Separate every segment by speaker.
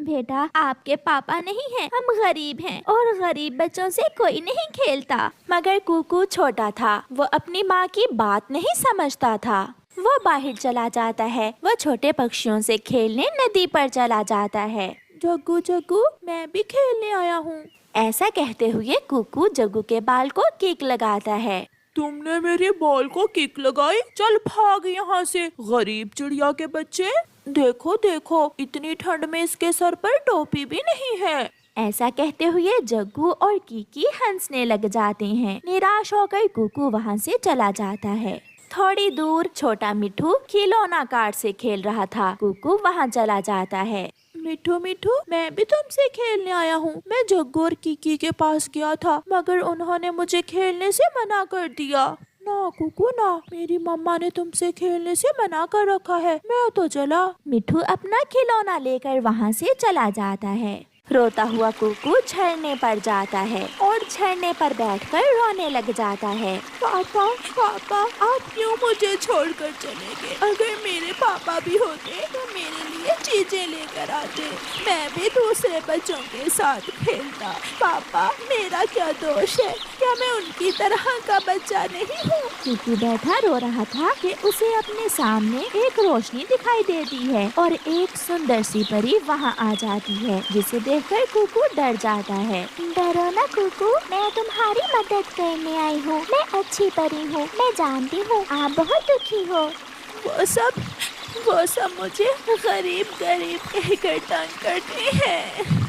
Speaker 1: बेटा, आपके पापा नहीं हैं, हम गरीब हैं और गरीब बच्चों से कोई नहीं खेलता। मगर कुकू छोटा था, वो अपनी माँ की बात नहीं समझता था। वो बाहर चला जाता है, वो छोटे पक्षियों से खेलने नदी पर चला जाता है। जग्गू जग्गू, मैं भी खेलने आया हूँ। ऐसा कहते हुए कुकू जग्गू के बाल को किक लगाता है।
Speaker 2: तुमने मेरे बॉल को किक लगाई? चल भाग यहाँ से, गरीब चिड़िया के बच्चे। देखो देखो, इतनी ठंड में इसके सर पर टोपी भी नहीं है।
Speaker 1: ऐसा कहते हुए जग्गू और कीकी हंसने लग जाते हैं। निराश होकर कुकू वहाँ से चला जाता है। थोड़ी दूर छोटा मिठू खिलौना कार से खेल रहा था। कुकू वहाँ चला जाता है।
Speaker 2: मिठू मिठू, मैं भी तुमसे खेलने आया हूँ। मैं जग्गू और कीकी के पास गया था, मगर उन्होंने मुझे खेलने से मना कर दिया। ना कुकू ना, मेरी मम्मा ने तुमसे खेलने से मना कर रखा है। मैं तो चला।
Speaker 1: मिठू अपना खिलौना लेकर वहाँ से चला जाता है। रोता हुआ कुकू झरने पर जाता है और झरने पर बैठकर रोने लग जाता है।
Speaker 2: पापा पापा, आप क्यों मुझे छोड़कर चले गए? अगर मेरे पापा भी होते तो मेरे लिए चीजें लेकर आते, मैं भी दूसरे बच्चों के साथ खेलता। पापा, मेरा क्या दोष है? क्या मैं उनकी तरह का बच्चा नहीं हूँ?
Speaker 1: कुकू बैठा रो रहा था कि उसे अपने सामने एक रोशनी दिखाई देती है और एक सुंदर सी परी वहाँ आ जाती है, जिसे देखकर कुकू डर जाता है। डरो ना कुकू, मैं तुम्हारी मदद करने आई हूँ। मैं अच्छी परी हूँ। मैं जानती हूँ आप बहुत दुखी हो।
Speaker 2: वो सब मुझे गरीब गरीब कहकर तंग करते हैं।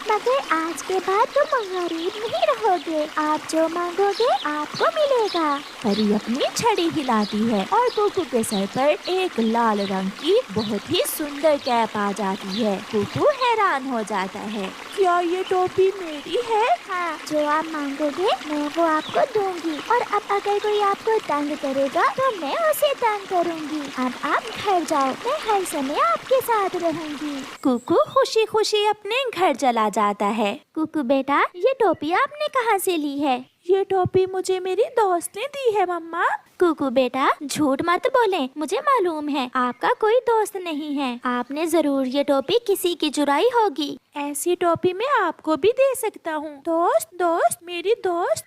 Speaker 1: मगर आज के बाद तुम गरीब नहीं रहोगे। आप जो मांगोगे आपको मिलेगा। परी अपनी छड़ी हिलाती है और कुकू के सर पर एक लाल रंग की बहुत ही सुंदर कैप आ जाती है। कुकू हैरान हो जाता है।
Speaker 2: क्या ये टोपी मेरी है?
Speaker 1: हाँ, जो आप मांगोगे मैं वो आपको दूंगी। और अब अगर कोई आपको तंग करेगा तो मैं उसे तंग करूंगी। अब आप घर जाओ, मैं हर समय आपके साथ रहूंगी। कुकू खुशी खुशी अपने घर चला जाता है। कुकू बेटा, ये टोपी आपने कहाँ से ली है?
Speaker 2: ये टोपी मुझे मेरी दोस्त ने दी है मम्मा।
Speaker 1: कुकू बेटा, झूठ मत बोले। मुझे मालूम है आपका कोई दोस्त नहीं है। आपने जरूर ये टोपी किसी की चुराई होगी।
Speaker 2: ऐसी टोपी मैं आपको भी दे सकता हूँ। दोस्त,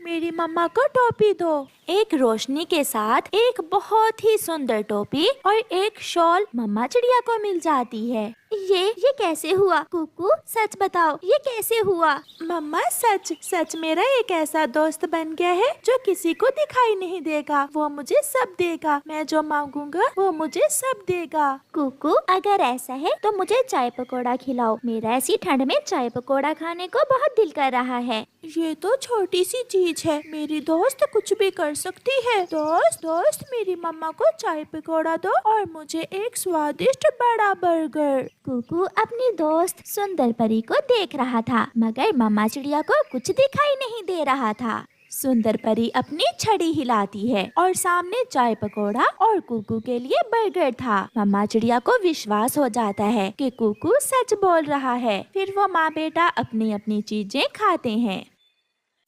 Speaker 2: मेरी मम्मा को टोपी दो।
Speaker 1: एक रोशनी के साथ एक बहुत ही सुंदर टोपी और एक शॉल मम्मा चिड़िया को मिल जाती है। ये कैसे हुआ? कुकू सच बताओ, ये कैसे हुआ?
Speaker 2: मम्मा, सच मेरा एक ऐसा दोस्त बन गया है जो किसी को दिखाई नहीं देगा। वो मुझे सब देगा। मैं जो मांगूंगा वो मुझे सब देगा।
Speaker 1: कुकू, अगर ऐसा है तो मुझे चाय पकौड़ा खिलाओ। मेरा ऐसी ठंड में चाय पकौड़ा खाने को बहुत दिल कर रहा है।
Speaker 2: ये तो छोटी सी चीज है, मेरी दोस्त कुछ भी कर सकती है। दोस्त, मेरी मम्मा को चाय पकौड़ा दो और मुझे एक स्वादिष्ट बड़ा बर्गर।
Speaker 1: कुकू अपनी दोस्त सुंदर परी को देख रहा था, मगर मम्मा चिड़िया को कुछ दिखाई नहीं दे रहा था। सुंदर परी अपनी छड़ी हिलाती है और सामने चाय पकौड़ा और कुकू के लिए बर्गर था। मम्मा चिड़िया को विश्वास हो जाता है कि कुकू सच बोल रहा है। फिर वो माँ बेटा अपनी अपनी चीजें खाते हैं।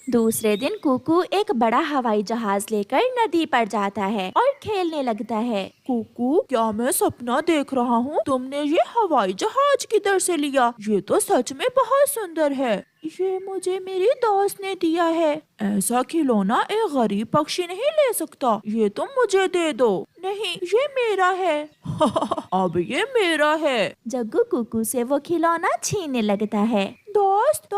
Speaker 1: दूसरे दिन कुकू एक बड़ा हवाई जहाज लेकर नदी पर जाता है और खेलने लगता है।
Speaker 2: कुकू, क्या मैं सपना देख रहा हूँ? तुमने ये हवाई जहाज किधर से लिया? ये तो सच में बहुत सुंदर है। ये मुझे मेरी दोस्त ने दिया है। ऐसा खिलौना एक गरीब पक्षी नहीं ले सकता। ये तुम मुझे दे दो। नहीं, ये मेरा है। अब ये मेरा है।
Speaker 1: जग्गू कुकू से वो खिलौना छीनने लगता है।
Speaker 2: दोस्त,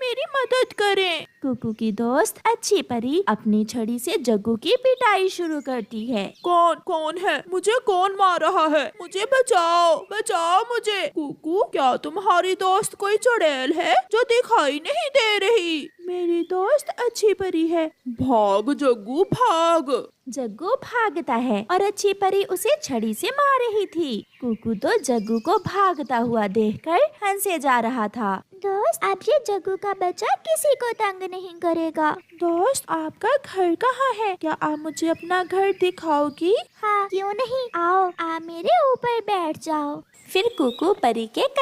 Speaker 2: मेरी मदद करें।
Speaker 1: कुकू की दोस्त अच्छी परी अपनी छड़ी से जग्गू की पिटाई शुरू करती है।
Speaker 2: कौन है? मुझे कौन मार रहा है? मुझे बचाओ मुझे। कुकू, क्या तुम्हारी दोस्त कोई चुड़ैल है जो दिखाई नहीं दे रही? मेरी दोस्त अच्छी परी है। भाग जग्गू, भाग।
Speaker 1: जग्गू भागता है और अच्छी परी उसे छड़ी से मार रही थी। कुकू तो जग्गू को भागता हुआ देखकर हंसे जा रहा था। दोस्त, अब ये जग्गू का बच्चा किसी को तंग नहीं करेगा।
Speaker 2: दोस्त, आपका घर कहाँ है? क्या आप मुझे अपना घर दिखाओगी?
Speaker 1: हाँ, क्यों नहीं, आओ, आप मेरे ऊपर बैठ जाओ। फिर कुकू परी के